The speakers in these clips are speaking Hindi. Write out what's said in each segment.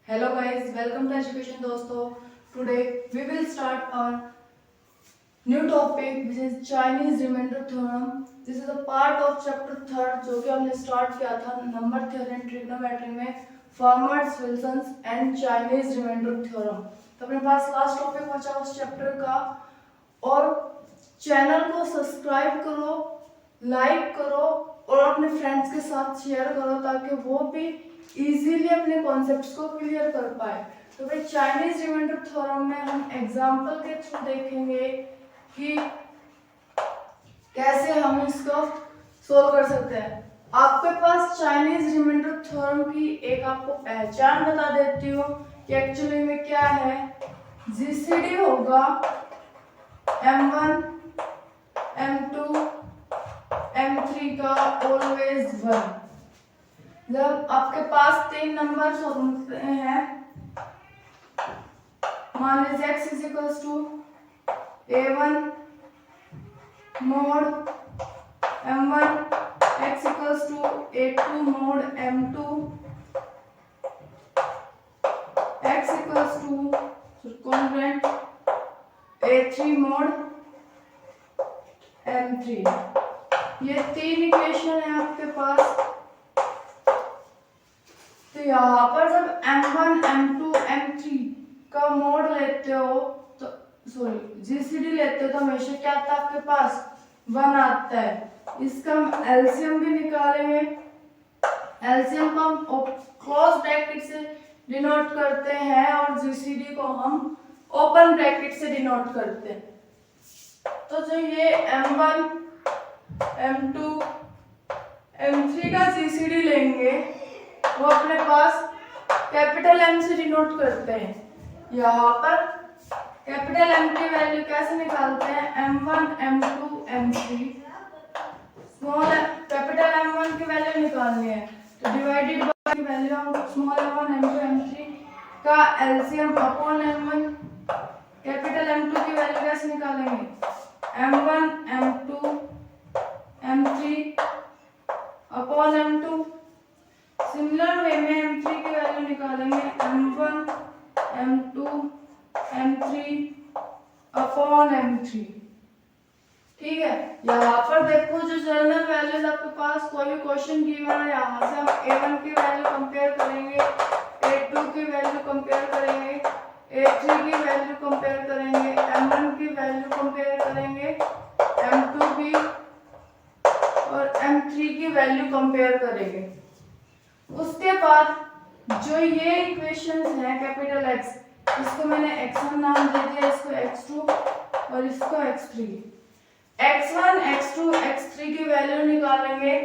Hello guys, welcome to Education दोस्तों. Today we will start our new topic which is Chinese remainder theorem. This is a part of chapter 3rd जो कि हमने start किया था नंबर theory and trigonometry में Fermat's, Wilson's and Chinese remainder theorem. तो अपने पास लास्ट टॉपिक बचा उस चैप्टर का और चैनल को सब्सक्राइब करो, लाइक करो और अपने फ्रेंड्स के साथ शेयर करो ताकि वो भी इजीली अपने कॉन्सेप्ट्स को क्लियर कर पाए. तो भाई चाइनीज रिमाइंडर थ्योरम में हम एग्जांपल के थ्रू देखेंगे कि कैसे हम इसको सोल्व कर सकते हैं. आपके पास चाइनीज रिमाइंडर थ्योरम की एक आपको पहचान बता देती हूँ कि एक्चुअली में क्या है. जीसीडी होगा m1 m2 m3 का ऑलवेज 1. जब आपके पास तीन नंबर्स होते हैं, मान लीजिए x is equals to a1 mod m1, x equals to a2 mod m2, x equals to constant a3 mod m3. ये तीन इक्वेशन है आपके पास. तो यहाँ पर जब m1, m2, m3 का मोड लेते हो तो जीसीडी लेते हो तो हमेशा क्या आता है आपके पास 1 आता है. इसका हम एलसीएम भी निकालेंगे. एलसीएम को हम क्लोज ब्रैकेट से डिनोट करते हैं और जीसीडी को हम ओपन ब्रैकेट से डिनोट करते हैं. तो जो ये m1, m2, m3 का जीसीडी लेंगे वो अपने पास कैपिटल M से डिनोट करते हैं. यहाँ पर कैपिटल M की वैल्यू कैसे निकालते हैं, m1, m2, m3. Small capital M1 की वैल्यू निकालनी है तो डिवाइडेड बाय की वैल्यू हम स्मॉल m1, m2, m3 का LCM upon m1. Capital M2 की वैल्यू कैसे निकालेंगे, m1, m2, m3 upon m2. Similar way में m3 की वैल्यू निकालेंगे m1, m2, m3 upon m3. ठीक है. यहाँ पर देखो जो जनरल वैल्यूज आपके पास कोई भी क्वेश्चन गिवन है, यहाँ से हम a1 की वैल्यू कंपेयर करेंगे, a2 की वैल्यू कंपेयर करेंगे, a3 की वैल्यू कंपेयर करेंगे, m1 की वैल्यू कंपेयर करेंगे, m2 की और m3 की वैल्यू कंपेयर करेंगे. उसके बाद जो ये इक्वेशंस हैं कैपिटल X, इसको मैंने x1 नाम दे दिया, इसको x2 और इसको x3. x1, x2, x3 की वैल्यू निकालेंगे.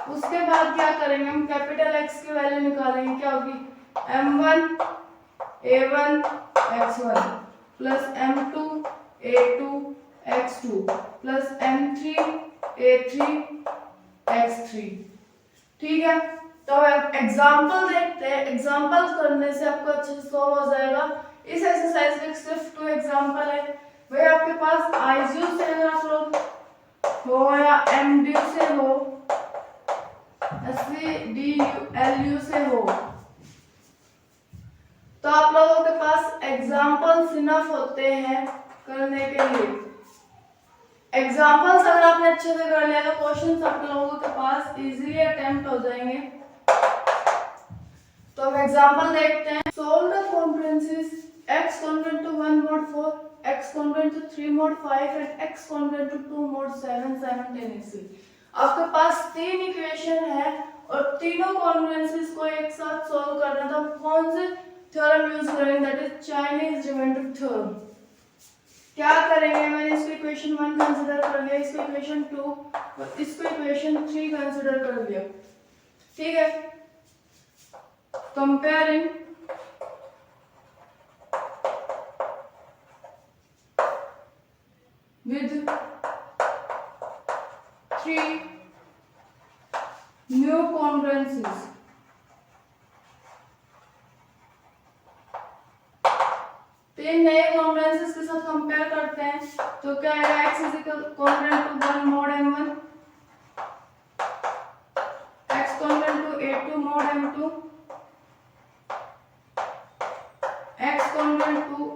उसके बाद क्या करेंगे, हम कैपिटल X की वैल्यू निकालेंगे. क्या होगी, m1 a1 x1 plus m2 a2 x2 plus m3 a3 x3. ठीक है. तो एग्जाम्पल देखते हैं. एग्जाम्पल करने से आपको अच्छे से सॉल्व हो जाएगा. इस एक्सरसाइज में सिर्फ 2 एग्जाम्पल है. वही आपके पास आईयू से अगर आप लोग हो या एमडीयू से हो, एसडीयू से हो तो आप लोगों के पास एग्जाम्पल्स इनफ होते हैं करने के लिए. एग्जाम्पल्स अगर आपने अच्छे से कर लिया तो क्वेश्चंस आप लोगों के पास इजीली अटेम्प्ट हो जाएंगे. तो हम एग्जांपल देखते हैं. Solve the congruences x congruent to 1 mod 4, x congruent to 3 mod 5 and x congruent to 2 mod 7 simultaneously. आपके पास तीन इक्वेशन है और तीनों कॉन्ग्रुएंसीज को एक साथ सोल्व करना है. तो हम कौन से थ्योरम यूज करेंगे, that is Chinese remainder theorem. क्या करेंगे, मैंने इसको इक्वेशन 1 कंसीडर कर लिया, इसको इक्वेशन 2 और इसको इक्वेशन 3 कंसीडर कर लिया. ठीक है. Comparing with 3 new congruencies. तीन नए कॉन्ग्रुएंसीज के साथ कंपेयर करते हैं तो क्या आएगा, x is equal congruent to 1 mod m1, x congruent to a2 mod m2,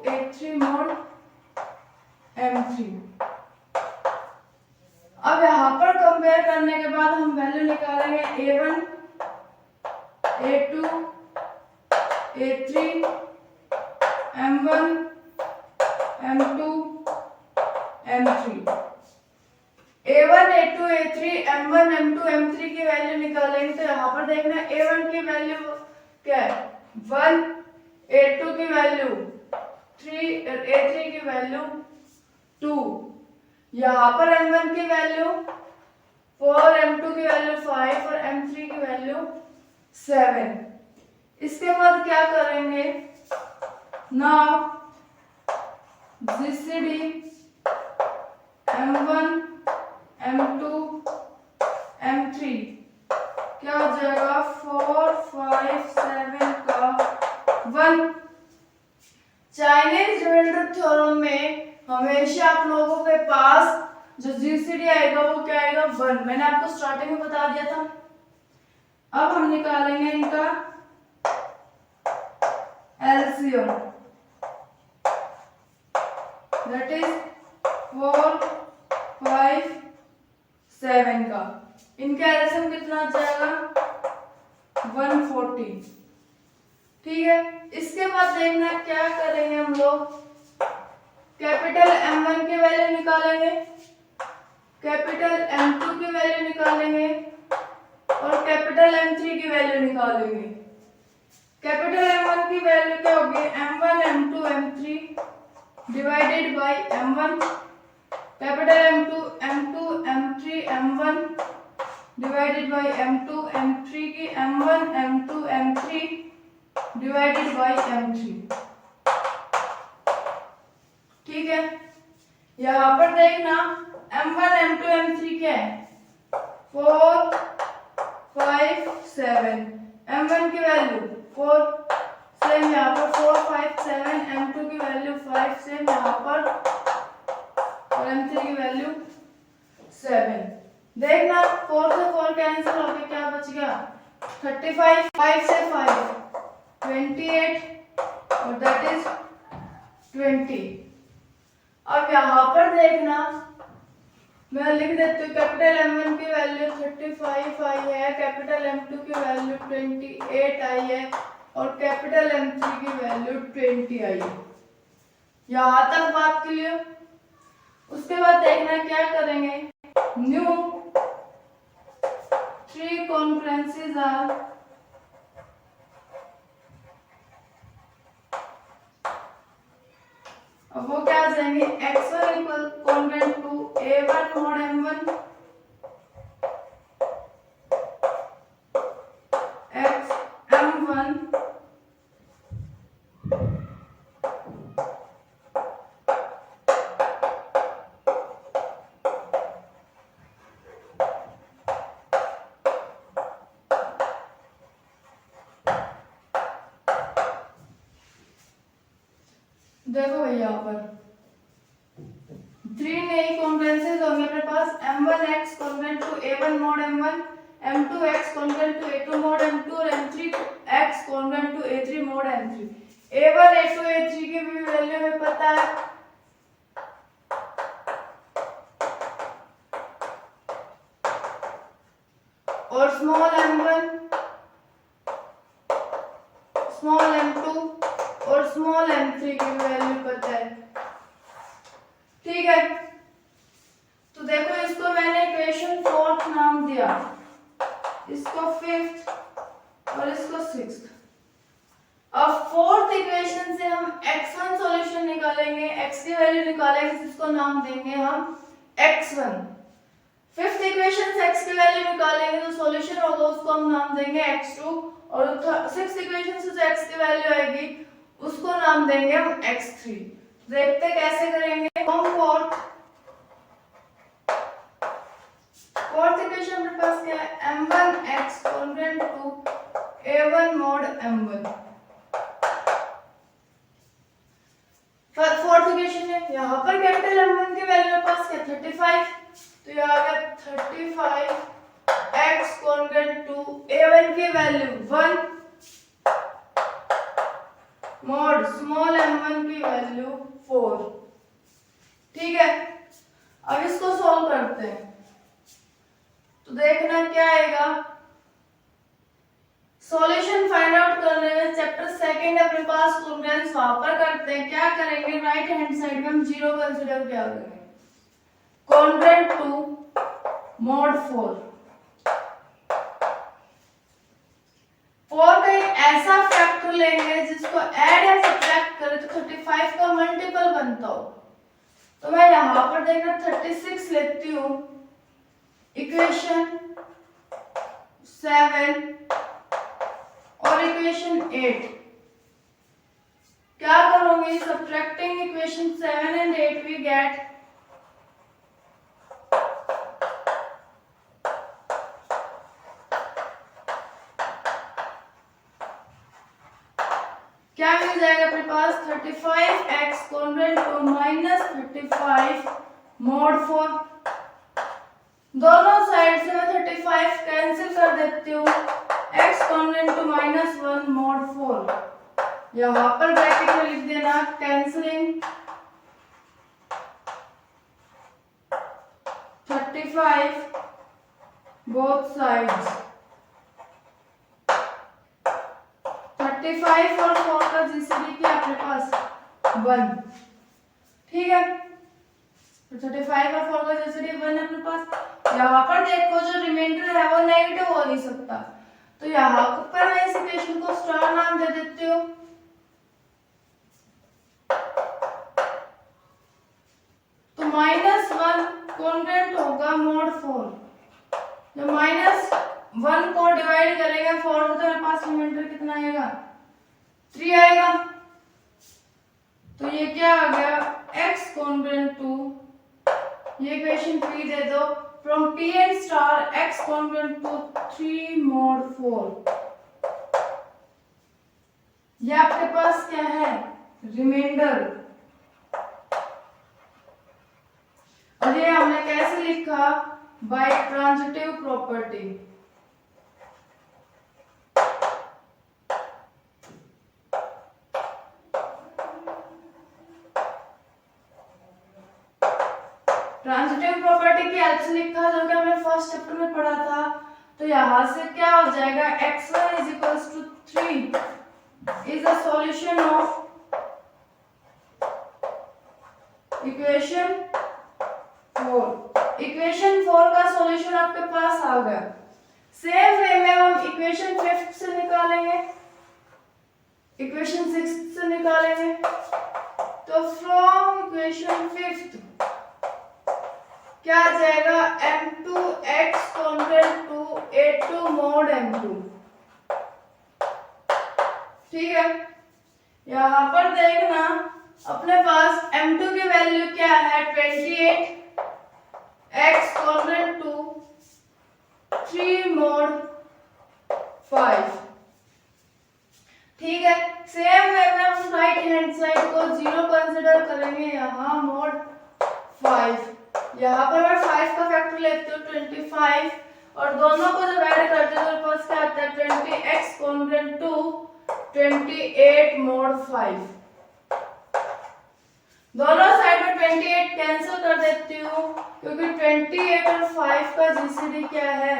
A3 mod M3। अब यहाँ पर कंपेयर करने के बाद हम वैल्यू निकालेंगे A1 A2 A3 M1 M2 M3। A1 A2 A3 M1 M2 M3 की वैल्यू निकालेंगे तो यहाँ पर देखना A1 की वैल्यू क्या है 1, A2 की वैल्यू 3, A3 की वैल्यू 2, यहाँ पर M1 की वैल्यू 4, M2 की वैल्यू 5 और M3 की वैल्यू 7। इसके बाद क्या करेंगे, now GCD M1 M2 M3 क्या हो जाएगा 4 5 7 का 1। चाइनीज डिविडेंड थ्योरम में हमेशा आप लोगों के पास जो जीसीडी आएगा वो क्या आएगा 1। मैंने आपको स्टार्टिंग में बता दिया था। अब हम निकालेंगे इनका एलसीएम, दैट इज 4 5 7 का। इनका एलसीएम कितना आ जाएगा 140। ठीक है, इसके बाद देखना क्या करेंगे हम लोग, कैपिटल M1 की वैल्यू निकालेंगे, कैपिटल M2 की वैल्यू निकालेंगे और कैपिटल M3 की वैल्यू निकालेंगे। कैपिटल M1 की वैल्यू क्या होगी M1 M2 M3 divided by M1, capital M2 M2 M3 M1 divided by M2 M3 की M1 M2 M3 divided by M3। ठीक है, यहाँ पर देखना M1 M2 M3 क्या है 4 5 7, M1 की वैल्यू 4 सेम यहाँ पर 4 5 7, M2 की वैल्यू 5 सेम यहाँ पर और M3 की वैल्यू 7। देखना 4 से 4 कैंसिल होके क्या बच गया 35, 5 से 5 28 और दैट इज 20। अब यहाँ पर देखना मैं लिख देती हूँ, कैपिटल M1 की वैल्यू 35 आई है, कैपिटल M2 की वैल्यू 28 आई है और कैपिटल M3 की वैल्यू 20 आई है। यहाँ तक बात क्लियर। उसके बाद देखना क्या करेंगे, न्यू 3 कॉन्फ्रेंसेस आर अब वो क्या आ जाएंगे x1 equal congruent to A1 mod M1 x M1 देखो भैया यहाँ पर 3 नई कॉन्ग्रुएंसेस होंगे अपने पास M1x congruent to A1 mod M1, M2x congruent to A2 mod M2 और M3x congruent to A3 mod M3। A1 A2 A3 की भी वैल्यू हमें पता है, और स्मॉल m1 स्मॉल m2 और स्मॉल m3 की वैल्यू पता है। ठीक है, तो देखो इसको मैंने इक्वेशन 4th नाम दिया, इसको 5th और इसको 6th। अब 4th इक्वेशन से हम x1 सॉल्यूशन निकालेंगे, x की वैल्यू निकालेंगे, जिसको नाम देंगे हम x1। 5th इक्वेशन से x की वैल्यू निकालेंगे तो सॉल्यूशन होगा, उसको हम नाम देंगे x2 और 6th इक्वेशन से जो x की वैल्यू आएगी उसको नाम देंगे हम x3। देखते कैसे करेंगे। हम फोर्थ इक्वेशन मेरे पास क्या है m1x congruent to A1 mod M1। Fourth equation है, यहाँ पर कैपिटल M1 की वैल्यू मेरे पास क्या 35, तो यहाँ आ गया 35x कॉन्ग्रुएंट टू A1 की वैल्यू 1 मॉड स्मॉल m1 की वैल्यू 4। ठीक है, अब इसको सॉल्व करते हैं। तो देखना क्या आएगा, सॉल्यूशन फाइंड आउट करने में चैप्टर सेकंड अपने पास कॉन्ग्रुएंस वहां पर करते हैं। क्या करेंगे, राइट हैंड साइड में हम 0 कंसीडर क्या करेंगे, कॉन्ग्रुएंट टू मॉड 4। 4 का एक ऐसा फैक्टर लेंगे जिसको ऐड या सब्ट्रैक्ट करें तो 35 का मल्टीपल बनता हो। तो मैं यहां पर देखना 36 लेती हूँ, इक्वेशन 7 और इक्वेशन 8। क्या करूंगी, subtracting equation 7 and 8 we get क्या मिल जाएगा अपने पास, 35x congruent to minus 35 mod 4। दोनों साइड से मैं 35 कैंसिल कर देती हूँ, x congruent to minus 1 mod 4। यहाँ पर ब्रैकेट में लिख देना कैंसिलिंग 35 बोथ साइड्स। 35 और 4 का जीसीडी क्या अपने पास 1। ठीक है, तो 35 और 4 का जीसीडी 1 है अपने पास। यहाँ पर देखो जो रिमाइंडर है वो नेगेटिव हो नहीं सकता, तो यहाँ पर मैं इस इक्वेशन को स्टार नाम दे देती हूँ। तो -1 कॉन्ग्रुएंट होगा मॉड 4। जब -1 को डिवाइड करेंगे 4 तो मेरे पास रिमाइंडर कितना आएगा, 3 आएगा। तो ये क्या आ गया, x कॉन्ग्रुएंट टू, ये इक्वेशन p दे दो, from p and star x congruent to 3 mod 4। ये आपके पास क्या है, रिमाइंडर। और ये हमने कैसे लिखा, by transitive property. Transitive property की हेल्प से लिखा, जो कि हमने फर्स्ट चैप्टर में पढ़ा था। तो यहां से क्या हो जाएगा, x1 is equals to 3 is a solution of equation 4। Equation 4 का सॉल्यूशन आपके पास आ गया। सेम वे में हम इक्वेशन 5 से निकालेंगे, इक्वेशन 6 से निकालेंगे। तो फ्रॉम इक्वेशन 5 क्या आ जाएगा, m2x congruent to a2 mod m2। ठीक है, यहां पर देखना अपने पास m2 की वैल्यू क्या है, 28 x कॉन्ग्रुएंट टू 3 मॉड 5। ठीक है, सेम वे में हम राइट हैंड साइड को 0 कंसीडर करेंगे, यहाँ मॉड 5। यहाँ पर मैं 5 का फैक्टर लेती हूँ 25, और दोनों को जब ऐड करते हैं तो मेरे पास क्या आता है, 20x कॉन्ग्रुएंट टू 28 मॉड 5। दोनों साइड में 28 कैंसिल कर देती हूँ, क्योंकि 28 और 5 का जीसीडी क्या है,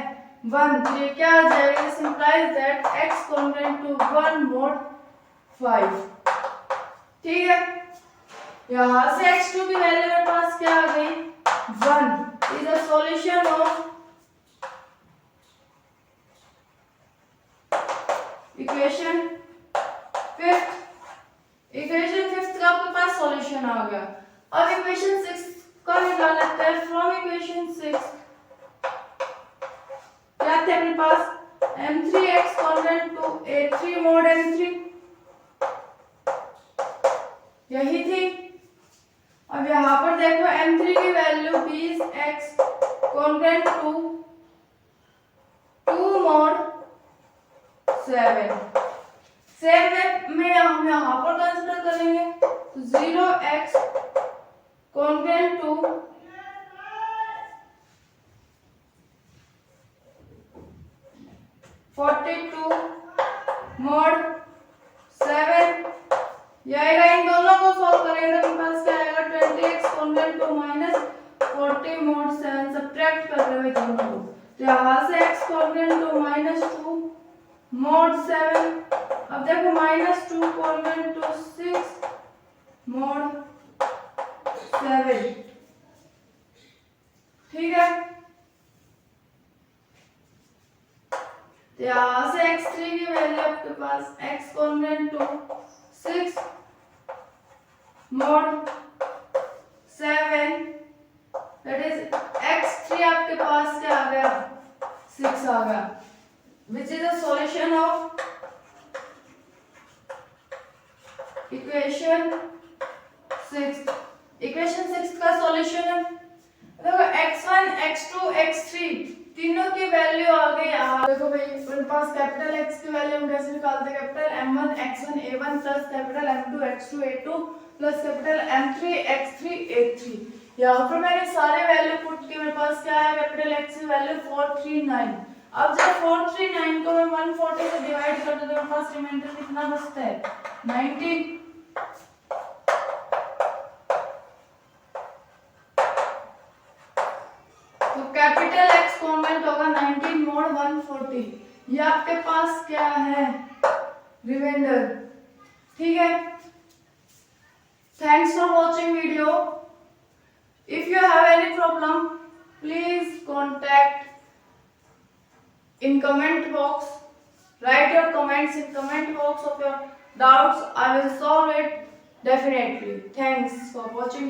1। तो ये क्या आ जाएगा, this implies that x congruent to 1 mod 5। ठीक है, यहाँ से x2 की वैल्यू मेरे पास क्या आ गई, 1 is a solution of equation 5th। Equation 5th का आपके पास सॉल्यूशन आ गया। अब इक्वेशन 6 का निकाल लेते हैं। फ्रॉम इक्वेशन 6 क्या थे अपने पास, m3x congruent to a3 mod m3, यही थी। अब यहाँ पर देखो m3 की value 20x congruent to 2 mod 7। Same में हम यहाँ पर कंसीडर करेंगे, तो 0x कॉन्ग्रुएंट टू 42 मॉड 7 ये आएगा, इन दोनों को सॉल्व करेंगे तो पास क्या आएगा 20x congruent to minus 40 mod 7 subtract कर रहे हैं दोनों को, तो यहाँ से x congruent to minus 2 mod 7, अब देखो माइनस 2 कॉन्वेंट टू 6 mod 7, ठीक है। तो यहाँ से x3 की वैल्यू आपके पास x congruent to 6 mod 7, that is x3 आपके पास क्या आ गया 6 आ गया, which is the solution of equation 6। Equation 6 का सॉल्यूशन है, देखो x1 x2 x3 तीनों की वैल्यू आ गई यहाँ। देखो भाई मेरे पास कैपिटल X की वैल्यू हम कैसे निकालते हैं, capital M1 x1 a1 plus capital M2 x2 a2 plus capital M3 x3 a3। यहाँ पर मैंने सारे वैल्यू पुट की, मेरे पास क्या है कैपिटल X की वैल्यू 439। अब जब 439 को मैं 140 से डिवाइड कर दूं तो मेरे पास रिमाइंडर कितना बचता है 19। तो कैपिटल X कॉन्वेंट होगा 19 mod 140, ये आपके पास क्या है रिमाइंडर, ठीक है। Thanks for watching video. If you have any problem please contact in comment box, write your comments in comment box of your doubts, I will solve it definitely. Thanks for watching.